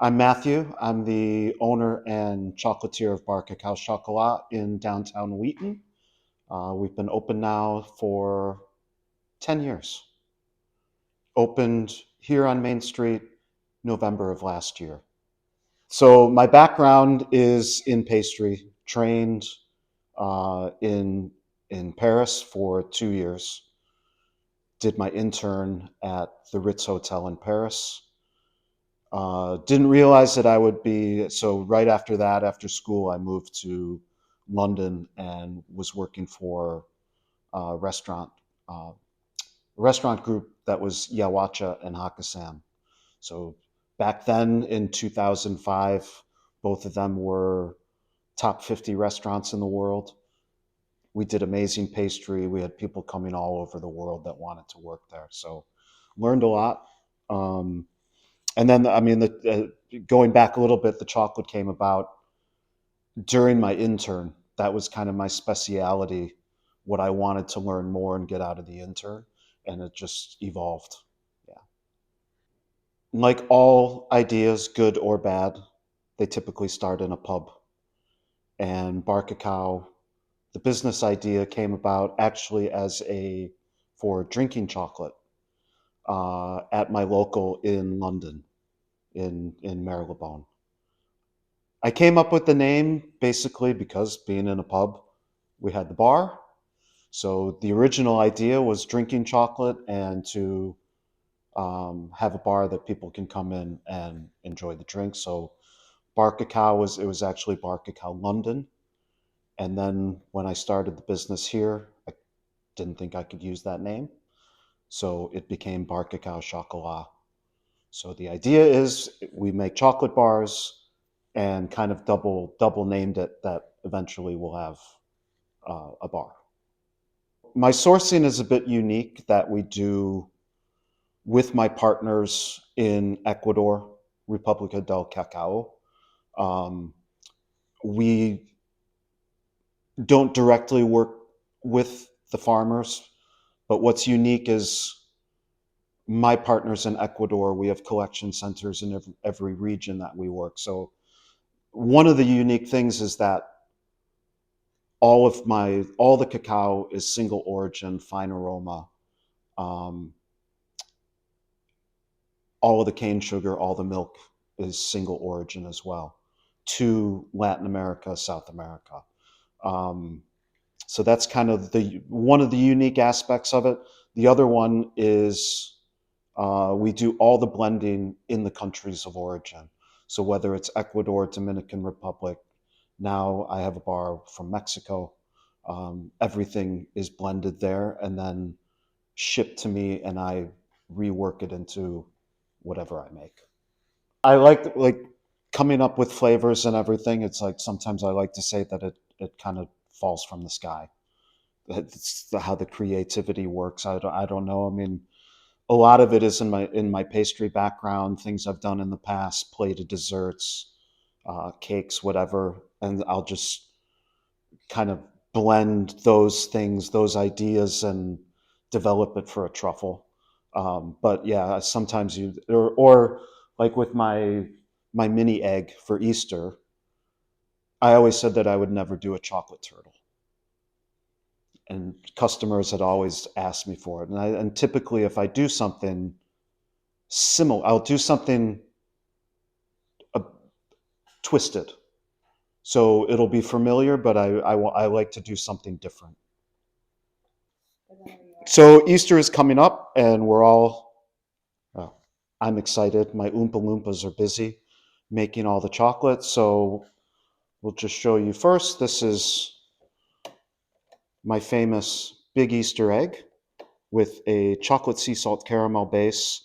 I'm Matthew. I'm the owner and chocolatier of Barcacaochocolat in Downtown Wheaton. We've been open now for 10 years. Opened here on Main Street November of last year. So my background is in pastry, trained in Paris for 2 years. Did my intern at the Ritz Hotel in Paris. Didn't realize that I would be, so right after that, after school, I moved to London and was working for a restaurant group that was Yawacha and Hakkasan. So back then in 2005, both of them were top 50 restaurants in the world. We did amazing pastry. We had people coming all over the world that wanted to work there. So learned a lot. Um, and then, I mean, going back a little bit, the chocolate came about during my intern. That was kind of my speciality, what I wanted to learn more and get out of the intern, and it just evolved. Yeah. Like all ideas, good or bad, they typically start in a pub. And Bar Cacao, the business idea came about actually as a for drinking chocolate at my local in London, in Marylebone. I came up with the name basically because being in a pub, we had the bar. So the original idea was drinking chocolate and to have a bar that people can come in and enjoy the drink. So Bar Cacao was actually Bar Cacao London. And then when I started the business here, I didn't think I could use that name. So it became Bar Cacao Chocolat. So the idea is we make chocolate bars and kind of double named it that eventually we'll have a bar. My sourcing is a bit unique that we do with my partners in Ecuador, República del Cacao. Um, we don't directly work with the farmers, but what's unique is my partners in Ecuador, we have collection centers in every region that we work. So one of the unique things is that all the cacao is single origin, fine aroma. Um, all of the cane sugar, all the milk is single origin as well to Latin America, South America. Um, so that's kind of the one of the unique aspects of it. The other one is we do all the blending in the countries of origin. So whether it's Ecuador, Dominican Republic, now I have a bar from Mexico. Everything is blended there and then shipped to me, and I rework it into whatever I make. I like coming up with flavors and everything. It's like sometimes I like to say that it kind of falls from the sky. It's how the creativity works. I don't know. I mean, a lot of it is in my pastry background, things I've done in the past, plated desserts, cakes, whatever, and I'll just kind of blend those things, those ideas, and develop it for a truffle. But yeah, sometimes or like with my mini egg for Easter, I always said that I would never do a chocolate turtle, and customers had always asked me for it. And typically, if I do something similar, I'll do something uh, twisted, so it'll be familiar, but I like to do something different. So Easter is coming up, and we're all well, I'm excited. My Oompa Loompas are busy making all the chocolate. So we'll just show you first. This is my famous big Easter egg with a chocolate sea salt caramel base,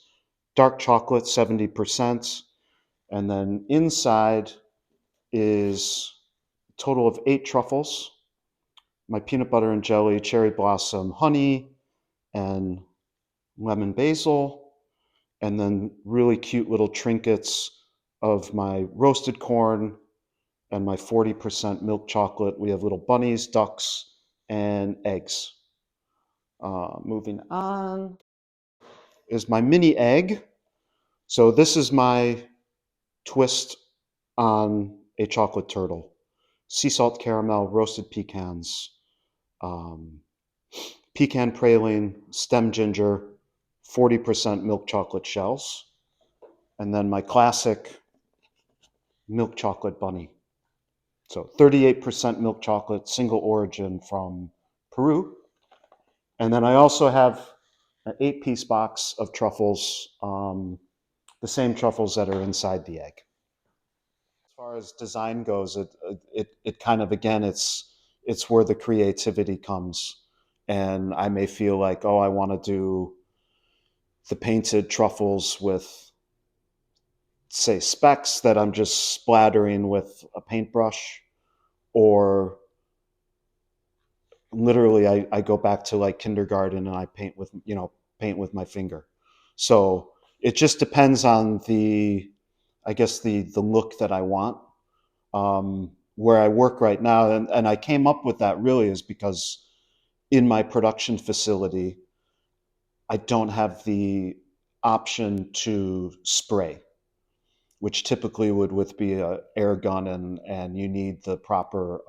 dark chocolate 70%, and then inside is a total of 8 truffles, my peanut butter and jelly, cherry blossom honey, and lemon basil, and then really cute little trinkets of my roasted corn and my 40% milk chocolate. We have little bunnies, ducks, and eggs. Moving on is my mini egg. So this is my twist on a chocolate turtle, sea salt caramel, roasted pecans, um, pecan praline, stem ginger, 40% milk chocolate shells, and then my classic milk chocolate bunny. So 38% milk chocolate, single origin from Peru. And then I also have an 8-piece box of truffles, the same truffles that are inside the egg. As far as design goes, it kind of, again, it's where the creativity comes. And I may feel like, oh, I want to do the painted truffles with, say, specks that I'm just splattering with a paintbrush, or literally I go back to like kindergarten and I paint with my finger. So it just depends on I guess the look that I want. Where I work right now, and I came up with that really is because in my production facility, I don't have the option to spray, which typically would with be a air gun, and you need the proper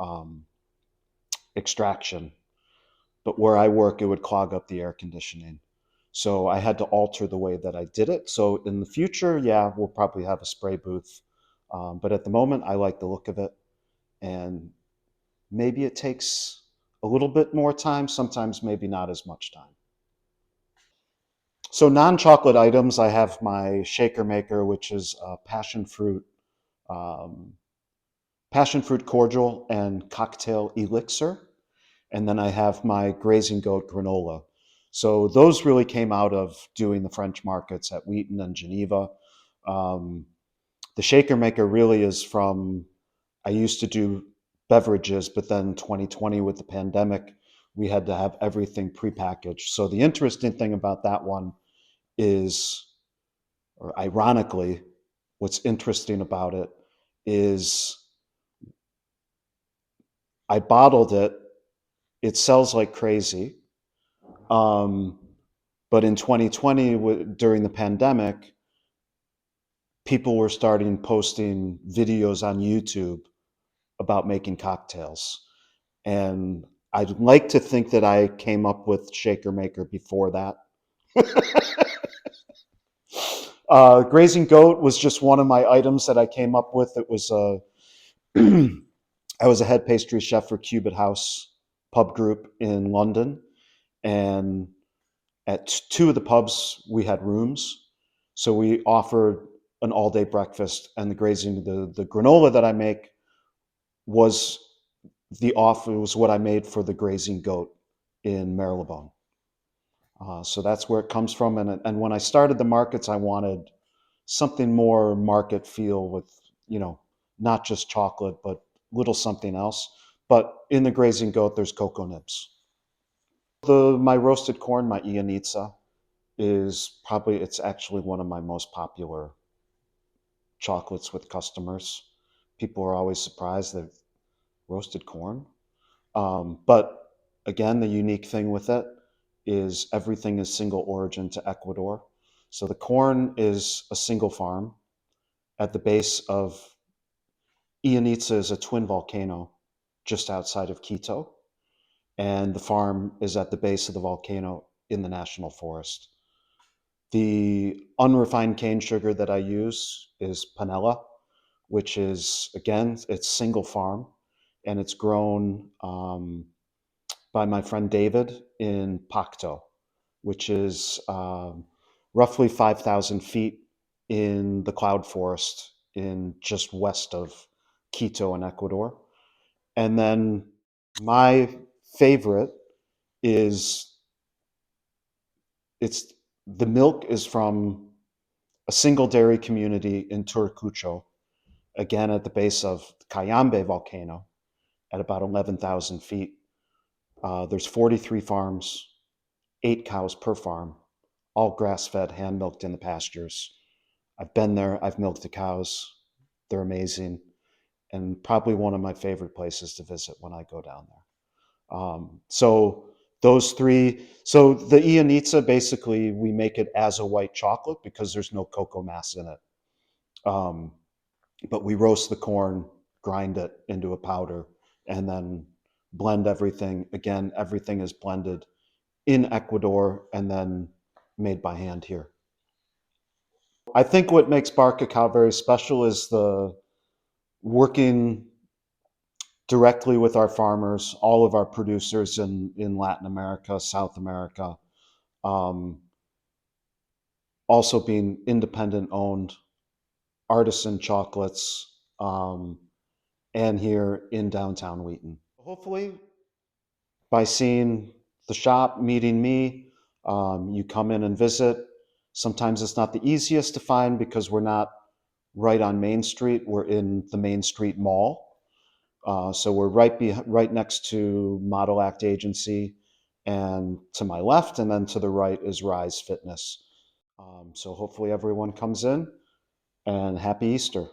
extraction. But where I work, it would clog up the air conditioning. So I had to alter the way that I did it. So in the future, yeah, we'll probably have a spray booth. But at the moment, I like the look of it. And maybe it takes a little bit more time, sometimes maybe not as much time. So non-chocolate items, I have my shaker maker, which is um, passion fruit cordial and cocktail elixir. And then I have my grazing goat granola. So those really came out of doing the French markets at Wheaton and Geneva. Um, the shaker maker really is from, I used to do beverages, but then 2020 with the pandemic, we had to have everything prepackaged. So the interesting thing about that one is, or ironically, what's interesting about it is I bottled it. It sells like crazy. Um, but in 2020, during the pandemic, people were starting posting videos on YouTube about making cocktails. And I'd like to think that I came up with Shaker Maker before that. Grazing Goat was just one of my items that I came up with. It was I was a head pastry chef for Cubit House pub group in London, and at two of the pubs we had rooms, so we offered an all-day breakfast. And the granola that I make was the offer, was what I made for the Grazing Goat in Marylebone. So that's where it comes from. And when I started the markets, I wanted something more market feel with, you know, not just chocolate, but little something else. But in the Grazing Goat, there's cocoa nibs. My roasted corn, my Ianitsa, it's actually one of my most popular chocolates with customers. People are always surprised that roasted corn. But again, the unique thing with it is everything is single origin to Ecuador. So the corn is a single farm at the base of, Ianitsa is a twin volcano just outside of Quito, and the farm is at the base of the volcano in the national forest. The unrefined cane sugar that I use is panela, which is, again, it's single farm, and it's grown by my friend David in Pacto, which is roughly 5,000 feet in the cloud forest in just west of Quito in Ecuador. And then my favorite is, it's the milk is from a single dairy community in Turacucho, again at the base of the Cayambe volcano at about 11,000 feet. There's 43 farms, 8 cows per farm, all grass-fed, hand-milked in the pastures. I've been there. I've milked the cows. They're amazing, and probably one of my favorite places to visit when I go down there. So those three. So the Ianitsa, basically, we make it as a white chocolate because there's no cocoa mass in it. Um, but we roast the corn, grind it into a powder, and then blend everything. Again, everything is blended in Ecuador and then made by hand here. I think what makes bar cacao very special is the working directly with our farmers, all of our producers in Latin America, South America, um, also being independent owned, artisan chocolates, and here in downtown Wheaton. Hopefully, by seeing the shop, meeting me, you come in and visit. Sometimes it's not the easiest to find because we're not right on Main Street. We're in the Main Street Mall. So we're right next to Model Act Agency, and to my left, and then to the right is Rise Fitness. So hopefully everyone comes in, and happy Easter.